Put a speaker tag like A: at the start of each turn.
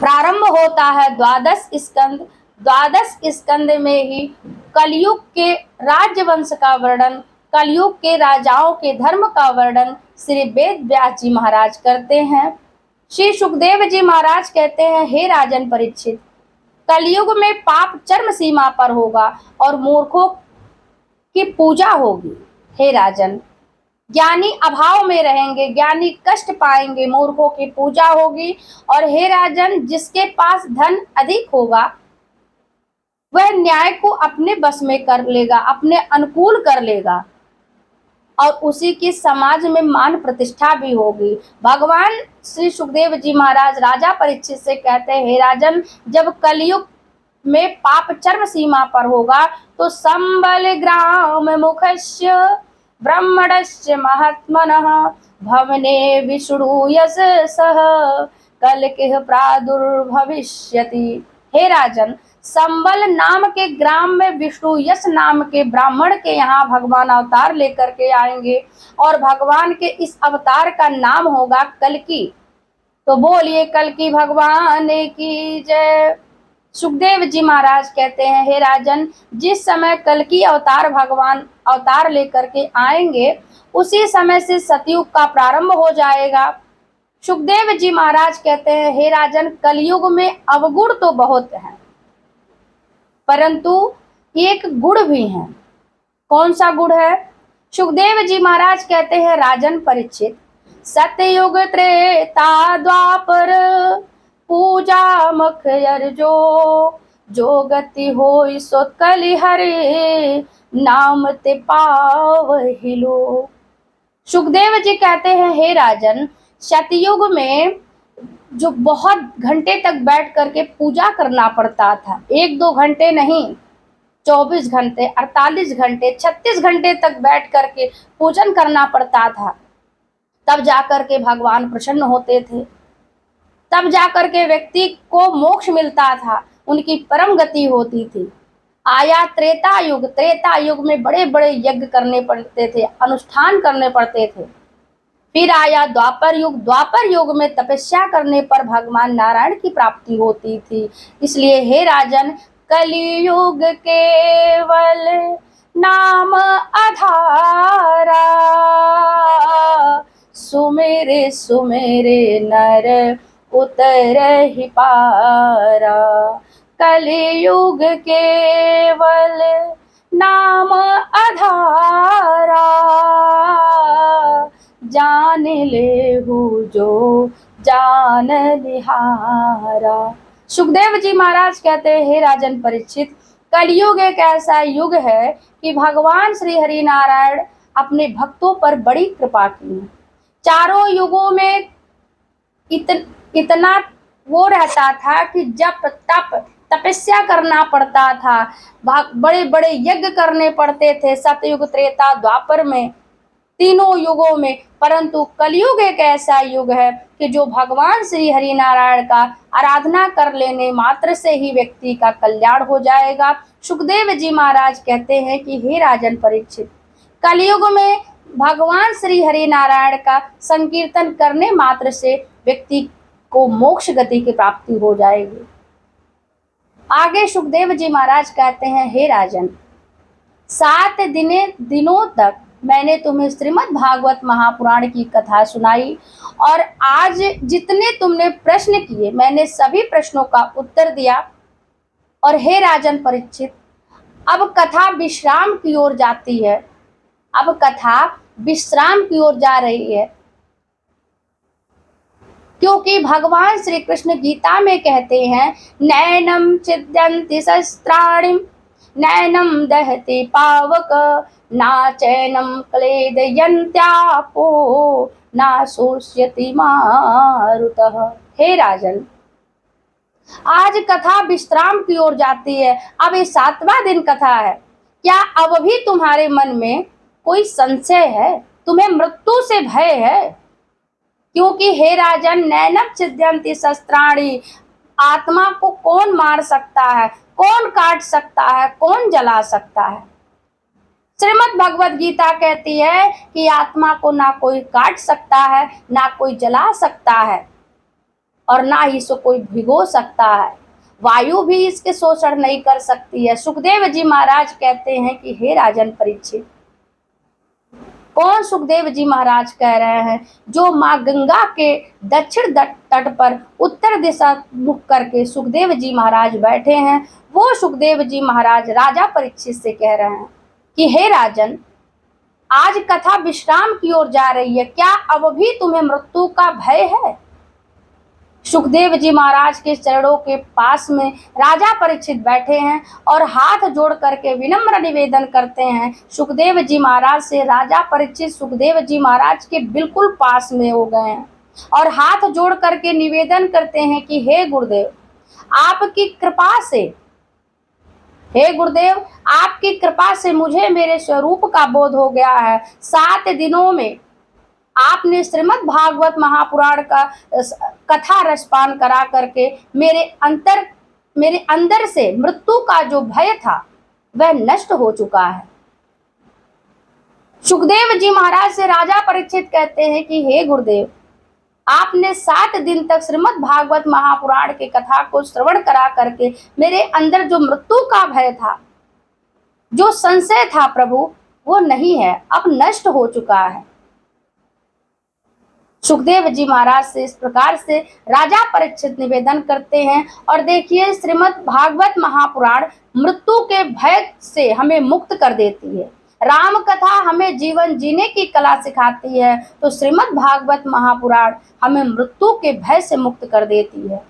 A: प्रारंभ होता है द्वादश स्कंद। द्वादश स्कंद में ही कलयुग के राज्यवंश का वर्णन, कलयुग के राजाओं के धर्म का वर्णन श्री वेद व्यास जी महाराज करते हैं। श्री सुखदेव जी महाराज कहते हैं, हे राजन परीक्षित, कलयुग में पाप चरम सीमा पर होगा और मूर्खों की पूजा होगी। हे राजन, ज्ञानी अभाव में रहेंगे, ज्ञानी कष्ट पाएंगे, मूर्खों की पूजा होगी। और हे राजन, जिसके पास धन अधिक होगा वह न्याय को अपने बस में कर लेगा, अपने अनुकूल कर लेगा और उसी की समाज में मान प्रतिष्ठा भी होगी। भगवान श्री सुखदेव जी महाराज राजा परीक्षित से कहते हैं, हे राजन, जब कलयुग में पाप चरम सीमा पर होगा तो संबल ग्राम मुखस्य ब्रह्मणस्य महात्मनः भवने विष्णु यश सह कलकिह प्रादुर्भविष्यति। हे राजन, संबल नाम के ग्राम में विष्णु यश नाम के ब्राह्मण के यहाँ भगवान अवतार लेकर के आएंगे और भगवान के इस अवतार का नाम होगा कल्कि। तो बोलिए कल्कि भगवान की जय। सुखदेव जी महाराज कहते हैं, हे राजन, जिस समय कल्कि अवतार भगवान अवतार लेकर के आएंगे उसी समय से सतयुग का प्रारंभ हो जाएगा। सुखदेव जी महाराज कहते हैं, हे राजन, कलयुग में अवगुण तो बहुत है परंतु एक गुण भी है। कौन सा गुण है? सुखदेव जी महाराज कहते हैं, राजन परीक्षित, सतयुग त्रेता द्वापर पूजा मखयर जो गति होई सो कलि हरे नाम ते पावहिलो। सुखदेव जी कहते हैं, हे राजन, सतयुग में जो बहुत घंटे तक बैठ करके पूजा करना पड़ता था, 1-2 घंटे नहीं, 24 घंटे, 48 घंटे, 36 घंटे तक बैठ करके पूजन करना पड़ता था, तब जाकर के भगवान प्रसन्न होते थे, तब जाकर के व्यक्ति को मोक्ष मिलता था, उनकी परम गति होती थी। आया त्रेता युग, त्रेता युग में बड़े बड़े यज्ञ करने पड़ते थे, अनुष्ठान करने पड़ते थे। फिर आया द्वापर युग, द्वापर युग में तपस्या करने पर भगवान नारायण की प्राप्ति होती थी। इसलिए हे राजन, कलियुग केवल नाम आधारा, सुमेरे सुमेरे नर उतर ही पारा। कलियुग केवल नाम आधारा, जान लेहु जो जान लिहारा। सुखदेव जी महाराज कहते हैं, हे राजन परीक्षित, कलयुग एक ऐसा युग है कि भगवान श्री हरि नारायण अपने भक्तों पर बड़ी कृपा की है। चारों युगों में इतना वो रहता था कि जप तप तपस्या करना पड़ता था, बड़े बड़े यज्ञ करने पड़ते थे, सतयुग त्रेता द्वापर में, तीनों युगों में। परंतु कलयुग एक ऐसा युग है कि जो भगवान श्री हरि नारायण का आराधना कर लेने मात्र से ही व्यक्ति का कल्याण हो जाएगा। सुखदेव जी महाराज कहते हैं कि हे राजन परीक्षित, कलयुग में भगवान श्री हरि नारायण का संकीर्तन करने मात्र से व्यक्ति को मोक्ष गति की प्राप्ति हो जाएगी। आगे सुखदेव जी महाराज कहते हैं, हे राजन, 7 दिनों तक मैंने तुम्हें श्रीमद् भागवत महापुराण की कथा सुनाई और आज जितने तुमने प्रश्न किए मैंने सभी प्रश्नों का उत्तर दिया। और हे राजन परीक्षित, अब कथा विश्राम की ओर जाती है, अब कथा विश्राम की ओर जा रही है, क्योंकि भगवान श्री कृष्ण गीता में कहते हैं, नैनम छिद्यन्ति शस्त्राणि नैनम दहति पावक ना चैनम क्लेदयन्त्यापो ना शोष्यति मारुतः। हे राजन, आज कथा विश्राम की ओर जाती है, अब ये 7वां दिन कथा है। क्या अब भी तुम्हारे मन में कोई संशय है? तुम्हें मृत्यु से भय है? क्योंकि हे राजन, नैनम छिद्यन्ति शस्त्राणि, आत्मा को कौन मार सकता है, कौन काट सकता है, कौन जला सकता है? श्रीमद् भगवत गीता कहती है कि आत्मा को ना कोई काट सकता है, ना कोई जला सकता है। और ना ही इसे कोई भिगो सकता है। वायु भी इसके शोषण नहीं कर सकती है। सुखदेव जी महाराज कहते हैं कि हे राजन परीक्षित, कौन सुखदेव जी महाराज कह रहे हैं? जो माँ गंगा के दक्षिण तट पर उत्तर दिशा मुख करके सुखदेव जी महाराज बैठे हैं, वो सुखदेव जी महाराज राजा परीक्षित से कह रहे हैं कि हे राजन, आज कथा विश्राम की ओर जा रही है, क्या अब भी तुम्हें मृत्यु का भय है? सुखदेव जी महाराज के चरणों के पास में राजा परीक्षित बैठे हैं और हाथ जोड़ करके विनम्र निवेदन करते हैं। सुखदेव जी महाराज से राजा परीक्षित सुखदेव जी महाराज के बिल्कुल पास में हो गए हैं और हाथ जोड़ करके निवेदन करते हैं कि हे गुरुदेव, आपकी कृपा से, हे गुरुदेव, आपकी कृपा से मुझे मेरे स्वरूप का बोध हो गया है। 7 दिनों में आपने श्रीमद् भागवत महापुराण का कथा रसपान करा करके मेरे अंदर से मृत्यु का जो भय था वह नष्ट हो चुका है। सुखदेव जी महाराज से राजा परीक्षित कहते हैं कि हे गुरुदेव, आपने 7 दिन तक श्रीमद् भागवत महापुराण की कथा को श्रवण करा करके मेरे अंदर जो मृत्यु का भय था, जो संशय था प्रभु, वो नहीं है, अब नष्ट हो चुका है। सुखदेव जी महाराज से इस प्रकार से राजा परीक्षित निवेदन करते हैं। और देखिए, श्रीमद् भागवत महापुराण मृत्यु के भय से हमें मुक्त कर देती है। राम कथा हमें जीवन जीने की कला सिखाती है, तो श्रीमद् भागवत महापुराण हमें मृत्यु के भय से मुक्त कर देती है।